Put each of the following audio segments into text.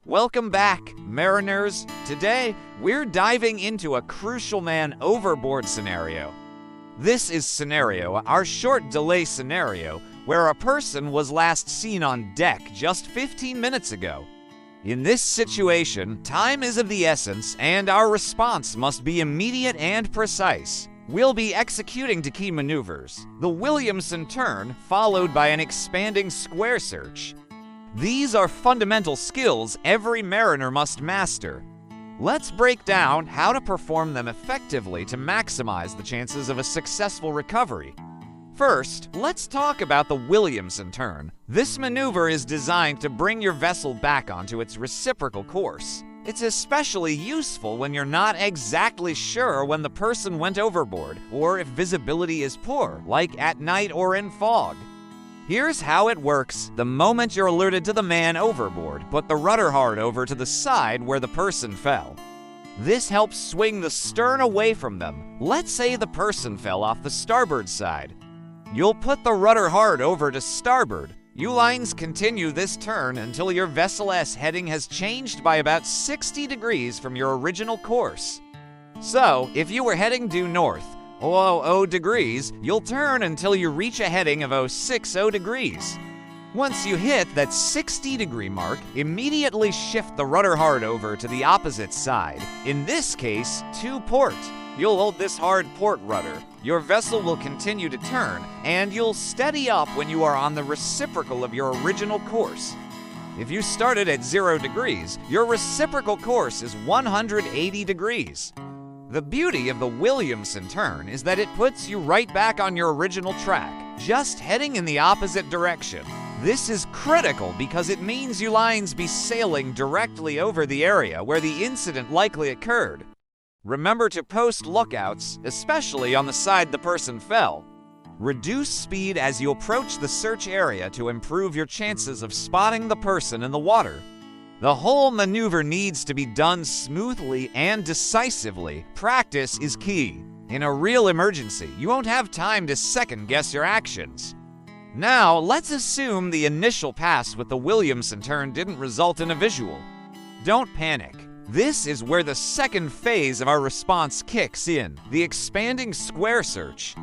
Welcome back, mariners. Today, we're diving into a crucial man overboard scenario. This is Scenario, our short delay scenario, where a person was last seen on deck just 15 minutes ago. In this situation, time is of the essence, and our response must be immediate and precise. We'll be executing to key maneuvers, the Williamson turn, followed by an expanding square search. These are fundamental skills every mariner must master. Let's break down how to perform them effectively to maximize the chances of a successful recovery. First, let's talk about the Williamson turn. This maneuver is designed to bring your vessel back onto its reciprocal course. It's especially useful when you're not exactly sure when the person went overboard, or if visibility is poor, like at night or in fog. Here's how it works. The moment you're alerted to the man overboard, put the rudder hard over to the side where the person fell. This helps swing the stern away from them. Let's say the person fell off the starboard side. You'll put the rudder hard over to starboard. You lines continue this turn until your vessel's heading has changed by about 60 degrees from your original course. So, if you were heading due north, 0 degrees, you'll turn until you reach a heading of 060 degrees. Once you hit that 60-degree mark, immediately shift the rudder hard over to the opposite side, in this case, to port. You'll hold this hard port rudder. Your vessel will continue to turn, and you'll steady up when you are on the reciprocal of your original course. If you started at 0 degrees, your reciprocal course is 180 degrees. The beauty of the Williamson turn is that it puts you right back on your original track, just heading in the opposite direction. This is critical because it means you lines be sailing directly over the area where the incident likely occurred. Remember to post lookouts, especially on the side the person fell. Reduce speed as you approach the search area to improve your chances of spotting the person in the water. The whole maneuver needs to be done smoothly and decisively. Practice is key. In a real emergency, you won't have time to second-guess your actions. Now, let's assume the initial pass with the Williamson turn didn't result in a visual. Don't panic. This is where the second phase of our response kicks in, the expanding square search.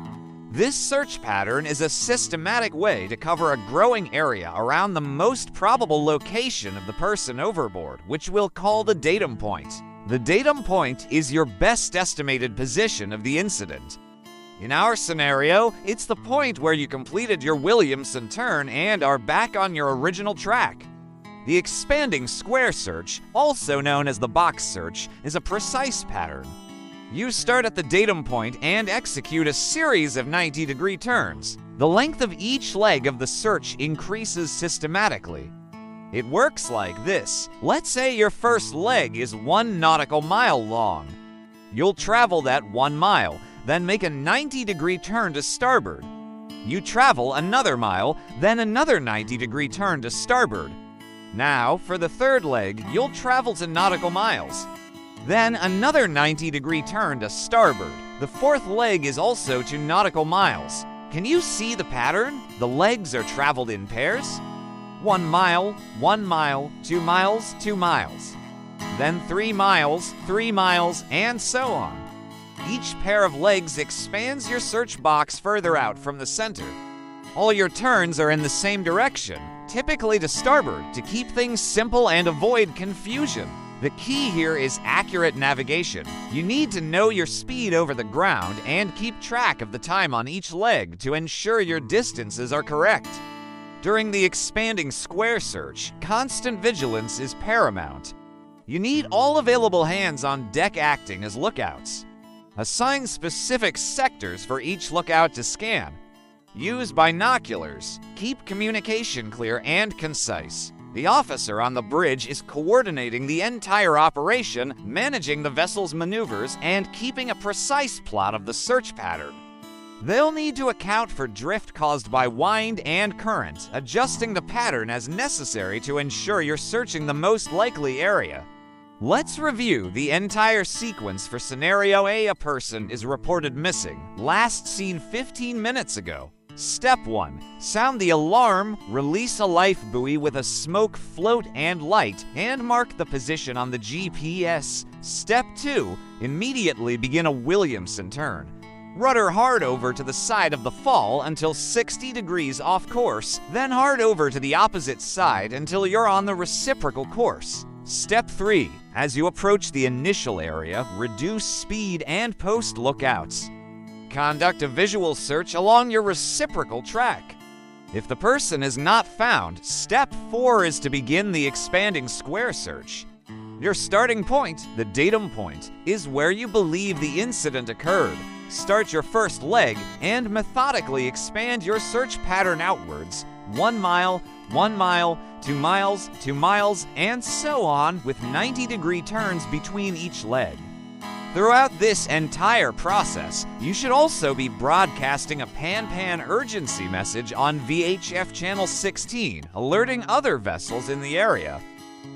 This search pattern is a systematic way to cover a growing area around the most probable location of the person overboard, which we'll call the datum point. The datum point is your best estimated position of the incident. In our scenario, it's the point where you completed your Williamson turn and are back on your original track. The expanding square search, also known as the box search, is a precise pattern. You start at the datum point and execute a series of 90-degree turns. The length of each leg of the search increases systematically. It works like this. Let's say your first leg is 1 nautical mile long. You'll travel that 1 mile, then make a 90-degree turn to starboard. You travel another mile, then another 90-degree turn to starboard. Now, for the third leg, you'll travel to nautical miles. Then another 90-degree turn to starboard. The fourth leg is also to nautical miles. Can you see the pattern? The legs are traveled in pairs. 1 mile, 1 mile, 2 miles, 2 miles. Then 3 miles, and so on. Each pair of legs expands your search box further out from the center. All your turns are in the same direction, typically to starboard, to keep things simple and avoid confusion. The key here is accurate navigation. You need to know your speed over the ground and keep track of the time on each leg to ensure your distances are correct. During the expanding square search, constant vigilance is paramount. You need all available hands on deck acting as lookouts. Assign specific sectors for each lookout to scan. Use binoculars. Keep communication clear and concise. The officer on the bridge is coordinating the entire operation, managing the vessel's maneuvers, and keeping a precise plot of the search pattern. They'll need to account for drift caused by wind and current, adjusting the pattern as necessary to ensure you're searching the most likely area. Let's review the entire sequence for Scenario A. A person is reported missing, last seen 15 minutes ago. Step 1. Sound the alarm, release a life buoy with a smoke float and light, and mark the position on the GPS. Step 2. Immediately begin a Williamson turn. Rudder hard over to the side of the fall until 60 degrees off course, then hard over to the opposite side until you're on the reciprocal course. Step 3. As you approach the initial area, reduce speed and post lookouts. Conduct a visual search along your reciprocal track. If the person is not found, Step 4 is to begin the expanding square search. Your starting point, the datum point, is where you believe the incident occurred. Start your first leg and methodically expand your search pattern outwards, 1 mile, 1 mile, 2 miles, 2 miles, and so on, with 90-degree turns between each leg. Throughout this entire process, you should also be broadcasting a pan-pan urgency message on VHF Channel 16, alerting other vessels in the area.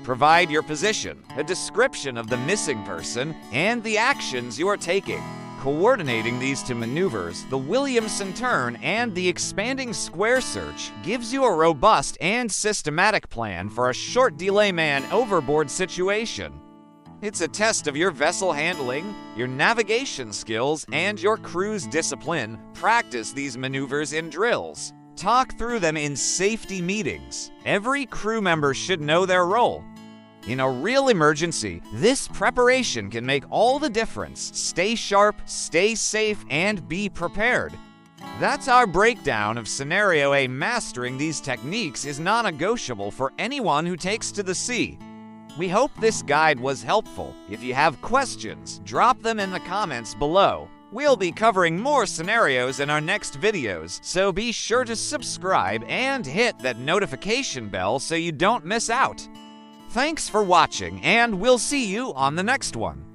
Provide your position, a description of the missing person, and the actions you are taking. Coordinating these two maneuvers, the Williamson turn and the expanding square search, gives you a robust and systematic plan for a short delay man overboard situation. It's a test of your vessel handling, your navigation skills, and your crew's discipline. Practice these maneuvers in drills. Talk through them in safety meetings. Every crew member should know their role. In a real emergency, this preparation can make all the difference. Stay sharp, stay safe, and be prepared. That's our breakdown of Scenario A. Mastering these techniques is non-negotiable for anyone who takes to the sea. We hope this guide was helpful. If you have questions, drop them in the comments below. We'll be covering more scenarios in our next videos, so be sure to subscribe and hit that notification bell so you don't miss out. Thanks for watching, and we'll see you on the next one.